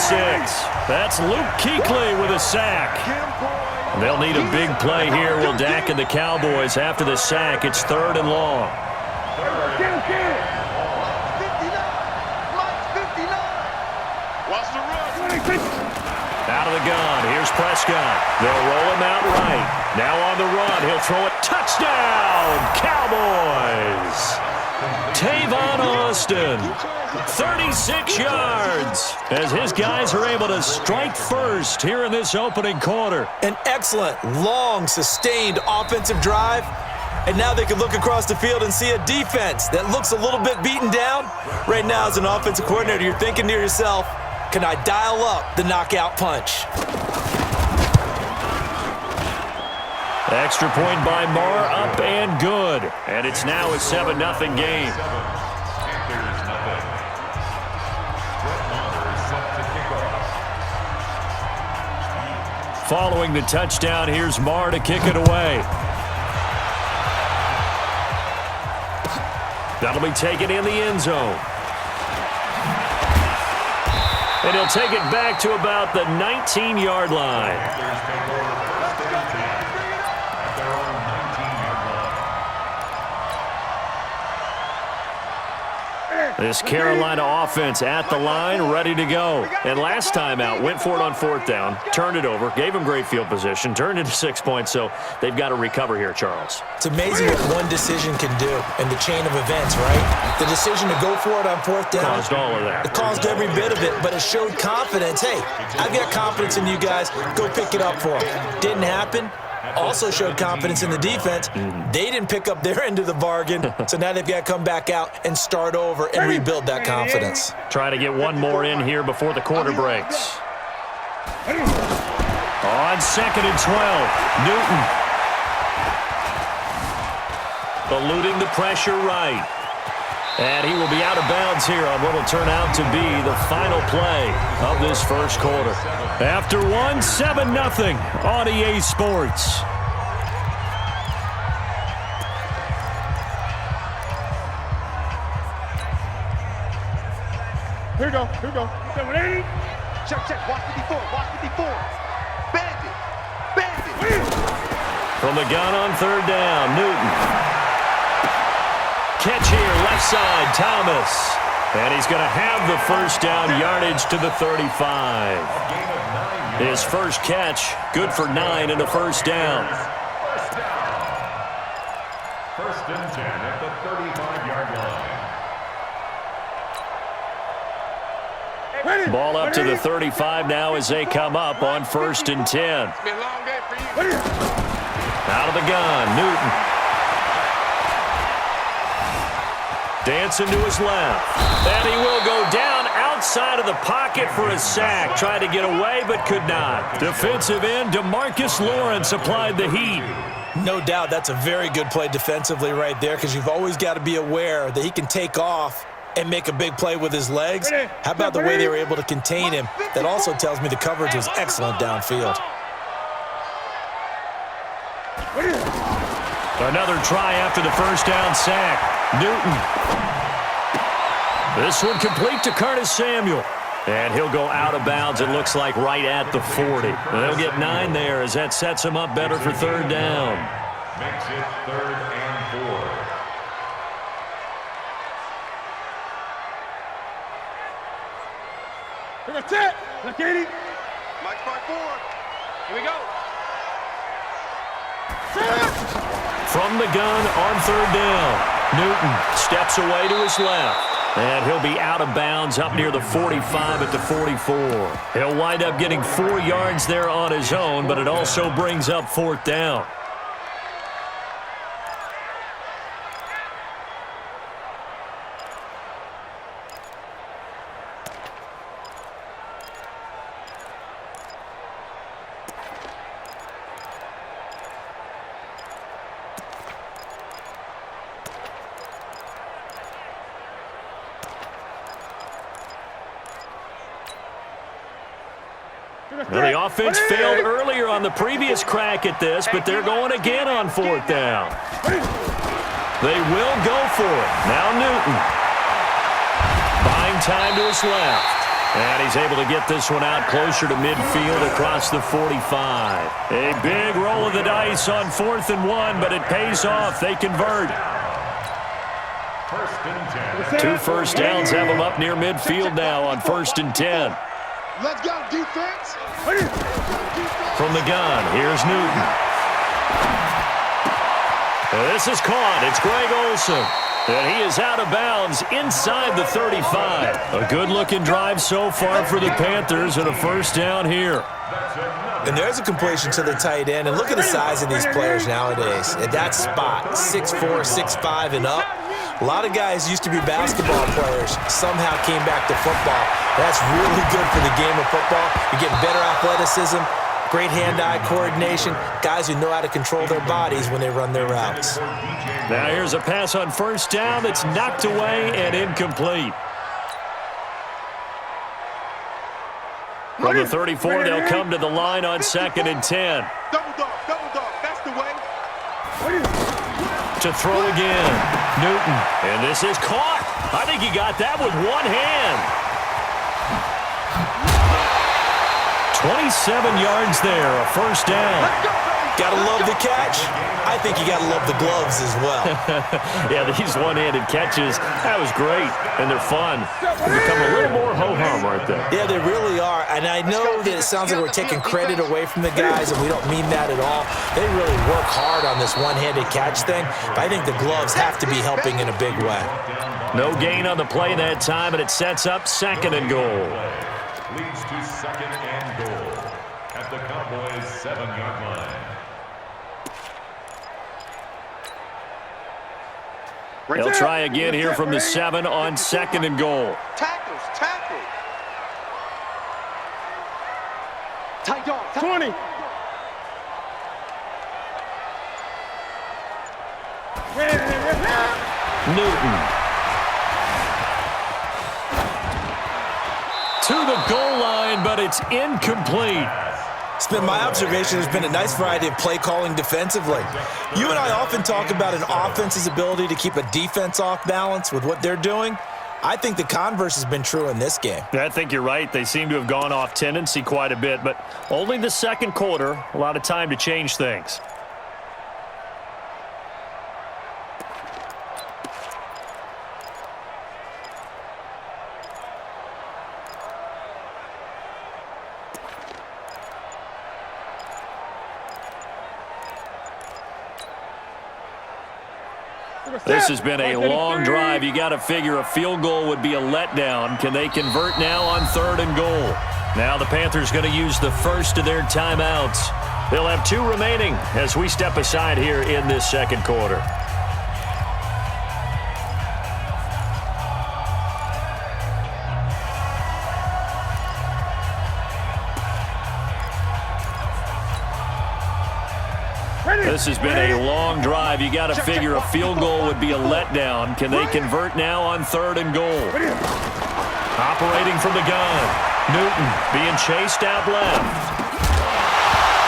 That's Luke Kuechly with a sack. They'll need a big play here. Will Dak and the Cowboys after the sack. It's 3rd and long. Out of the gun. Here's Prescott. They'll roll him out right. Now on the run. He'll throw it. Touchdown, Cowboys. Tavon Austin, 36 yards, as his guys are able to strike first here in this opening quarter. An excellent, long, sustained offensive drive. And now they can look across the field and see a defense that looks a little bit beaten down. Right now, as an offensive coordinator, you're thinking to yourself, can I dial up the knockout punch? Extra point by Marr, up and good. And it's now a 7-0 game. Following the touchdown, here's Marr to kick it away. That'll be taken in the end zone. And he'll take it back to about the 19-yard line. This Carolina offense at the line, ready to go. And last time out, went for it on 4th down, turned it over, gave them great field position, turned into 6 points, so they've got to recover here, Charles. It's amazing what one decision can do in the chain of events, right? The decision to go for it on 4th down. Caused all of that. It caused every bit of it, but it showed confidence. Hey, I've got confidence in you guys. Go pick it up for them. Didn't happen. Also showed confidence in the defense. They didn't pick up their end of the bargain, so now they've got to come back out and start over and rebuild that confidence. Try to get one more in here before the quarter breaks. On 2nd and 12, Newton. Eluding the pressure right. And he will be out of bounds here on what will turn out to be the final play of this first quarter. After one, 7-0 on EA Sports. Here we go. 780. Check. Watch 54. Bandit. From the gun on 3rd down, Newton. Catch here, left side, Thomas. And he's going to have the first down, yardage to the 35. His first catch, good for 9 and a first down. First and 10 at the 35-yard line. Ball up to the 35 now as they come up on 1st and 10. Out of the gun, Newton. Dancing to his left. And he will go down outside of the pocket for a sack. Tried to get away, but could not. Defensive end, DeMarcus Lawrence applied the heat. No doubt that's a very good play defensively right there, because you've always got to be aware that he can take off and make a big play with his legs. How about the way they were able to contain him? That also tells me the coverage was excellent downfield. Another try after the first down sack. Newton. This one complete to Curtis Samuel. And he'll go out of bounds, it looks like, right at the 40. And they'll get 9 there as that sets him up better for 3rd down. Makes it 3rd and 4. We're going to tip. Look, 80. Mike Spark 4. Here we go. From the gun on 3rd down. Newton steps away to his left. And he'll be out of bounds up near the 45 at the 44. He'll wind up getting 4 yards there on his own, but it also brings up 4th down. Well, the offense failed earlier on the previous crack at this, but they're going again on 4th down. They will go for it. Now Newton. Buying time to his left. And he's able to get this one out closer to midfield across the 45. A big roll of the dice on 4th and 1, but it pays off. They convert. 2 first downs have them up near midfield now on 1st and 10. Let's go, defense. From the gun, here's Newton. This is caught. It's Greg Olsen. And he is out of bounds inside the 35. A good-looking drive so far for the Panthers and a first down here. And there's a completion to the tight end. And look at the size of these players nowadays. At that spot, 6'4", 6'5", and up. A lot of guys used to be basketball players, somehow came back to football. That's really good for the game of football. You're getting better athleticism, great hand-eye coordination, guys who know how to control their bodies when they run their routes. Now here's a pass on first down that's knocked away and incomplete. From the 34, they'll come to the line on 2nd and 10. Double dog, that's the way. To throw again, Newton. And this is caught. I think he got that with one hand. 27 yards there, a first down. Gotta love the catch. I think you gotta love the gloves as well. Yeah, these one-handed catches, that was great, and they're fun. They become a little more ho-hum right there. Yeah, they really are. And I know that it sounds like we're taking credit away from the guys, and we don't mean that at all. They really work hard on this one-handed catch thing, but I think the gloves have to be helping in a big way. No gain on the play that time, and it sets up 2nd and goal. Leads to 2nd and goal at the Cowboys' 7-yard line. They'll try again here from the 7 on 2nd and goal. Tackle. Tight dog. 20. Newton. To the goal line, but it's incomplete. It's been my observation there's been a nice variety of play calling defensively. You and I often talk about an offense's ability to keep a defense off balance with what they're doing. I think the converse has been true in this game. I think you're right. They seem to have gone off tendency quite a bit, but only the 2nd quarter, a lot of time to change things. This has been a long drive. You got to figure a field goal would be a letdown. Can they convert now on 3rd and goal? Now the Panthers going to use the first of their timeouts. They'll have 2 remaining as we step aside here in this 2nd quarter. This has been a long drive. You got to figure a field goal would be a letdown. Can they convert now on 3rd and goal? Operating from the gun. Newton being chased out left.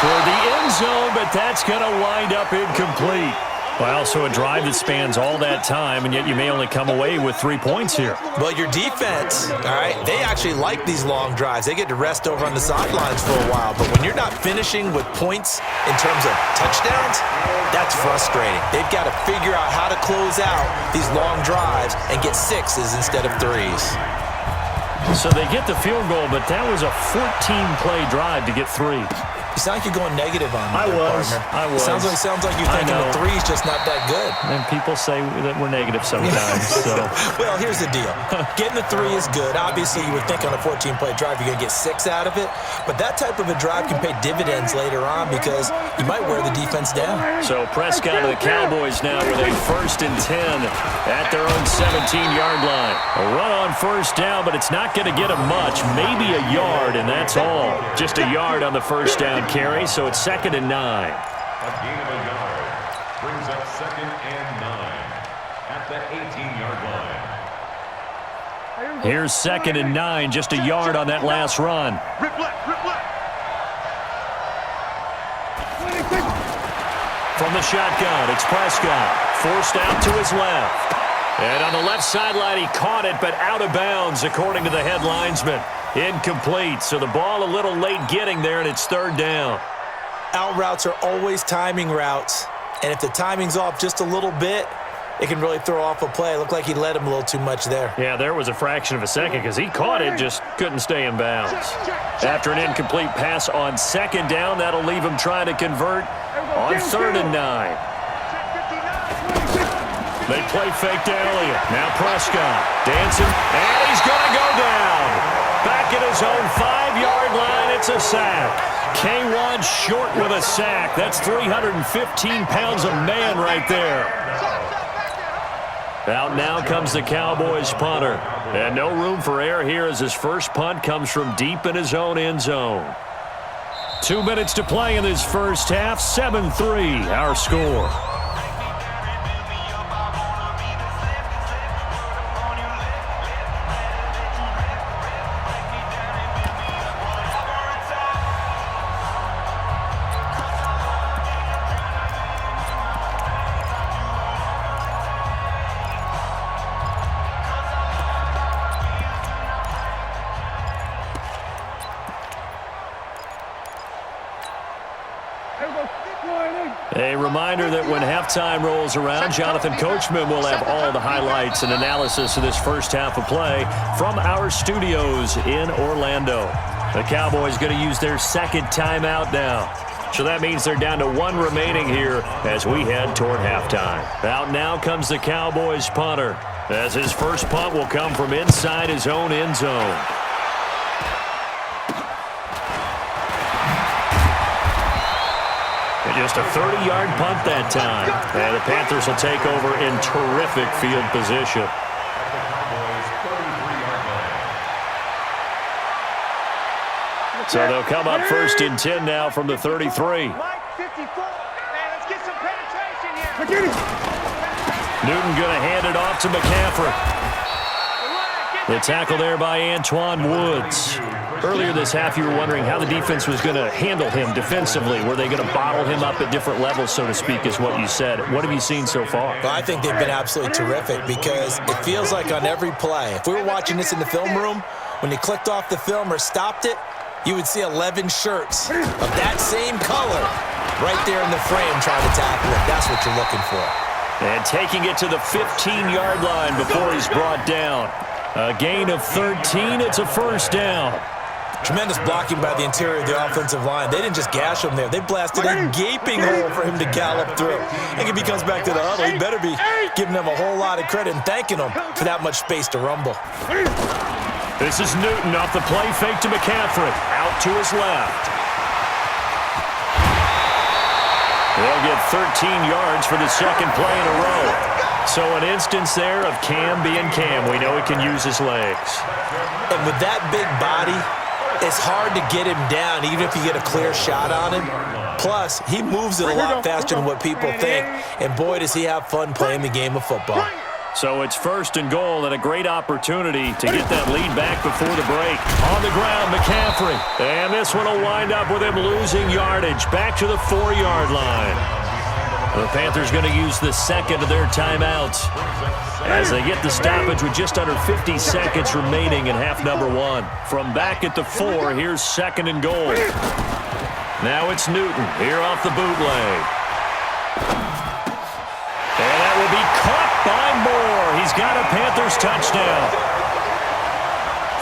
Toward the end zone, but that's going to wind up incomplete. Well, so a drive that spans all that time, and yet you may only come away with 3 points here. Well, your defense, all right, they actually like these long drives. They get to rest over on the sidelines for a while. But when you're not finishing with points in terms of touchdowns, that's frustrating. They've got to figure out how to close out these long drives and get 6s instead of 3s. So they get the field goal, but that was a 14-play drive to get 3. You sound like you're going negative on me, partner. I was. Sounds like you're thinking the 3's just not that good. And people say that we're negative sometimes. So. Well, here's the deal. Getting the 3 is good. Obviously, you would think on a 14-play drive you're going to get 6 out of it. But that type of a drive can pay dividends later on because you might wear the defense down. So Prescott of the Cowboys now with a 1st and 10 at their own 17-yard line. A run on first down, but it's not going to get them much. Maybe a yard, and that's all. Just a yard on the first down carry, so it's 2nd and 9. A gain of a yard brings up 2nd and 9 at the 18-yard line. Here's 2nd and 9, just a yard on that last run. Rip left. From the shotgun, it's Prescott, forced out to his left. And on the left sideline, he caught it, but out of bounds, according to the head linesman. Incomplete, so the ball a little late getting there, and it's third down. Out routes are always timing routes, and if the timing's off just a little bit, it can really throw off a play. It looked like he led him a little too much there. Yeah, there was a fraction of a second because he caught it, just couldn't stay in bounds. After an incomplete pass on second down, that'll leave him trying to convert on 3rd and 9. They play fake to Elliott. Now Prescott dancing, and he's going to go down. Back at his own 5-yard line, it's a sack. K1 short with a sack. That's 315 pounds of man right there. Out now comes the Cowboys punter. And no room for error here as his first punt comes from deep in his own end zone. 2 minutes to play in this first half. 7-3 our score. A reminder that when halftime rolls around, Jonathan Coachman will have all the highlights and analysis of this first half of play from our studios in Orlando. The Cowboys going to use their second timeout now. So that means they're down to 1 remaining here as we head toward halftime. Out now comes the Cowboys punter, as his first punt will come from inside his own end zone. Just a 30-yard punt that time. And the Panthers will take over in terrific field position. So they'll come up 1st and 10 now from the 33. Newton going to hand it off to McCaffrey. The tackle there by Antoine Woods. Earlier this half, you were wondering how the defense was going to handle him defensively. Were they going to bottle him up at different levels, so to speak, is what you said. What have you seen so far? Well, I think they've been absolutely terrific because it feels like on every play, if we were watching this in the film room, when he clicked off the film or stopped it, you would see 11 shirts of that same color right there in the frame trying to tackle it. That's what you're looking for. And taking it to the 15-yard line before he's brought down. A gain of 13. It's a first down. Tremendous blocking by the interior of the offensive line. They didn't just gash him there. They blasted a gaping hole for him to gallop through. I think if he comes back to the huddle, he better be giving them a whole lot of credit and thanking them for that much space to rumble. This is Newton off the play fake to McCaffrey. Out to his left. They'll get 13 yards for the second play in a row. So an instance there of Cam being Cam. We know he can use his legs. And with that big body, it's hard to get him down, even if you get a clear shot on him. Plus, he moves it a lot faster than what people think. And boy, does he have fun playing the game of football. So it's 1st and goal and a great opportunity to get that lead back before the break. On the ground, McCaffrey. And this one will wind up with him losing yardage back to the 4-yard line. The Panthers going to use the second of their timeouts as they get the stoppage with just under 50 seconds remaining in half number 1. From back at the 4, here's 2nd and goal. Now it's Newton here off the bootleg. And that will be caught by Moore. He's got a Panthers touchdown.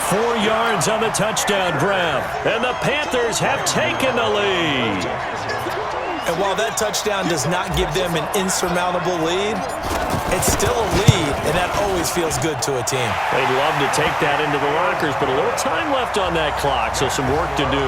4 yards on the touchdown grab. And the Panthers have taken the lead. And while that touchdown does not give them an insurmountable lead, it's still a lead, and that always feels good to a team. They'd love to take that into the lockers, but a little time left on that clock, so some work to do.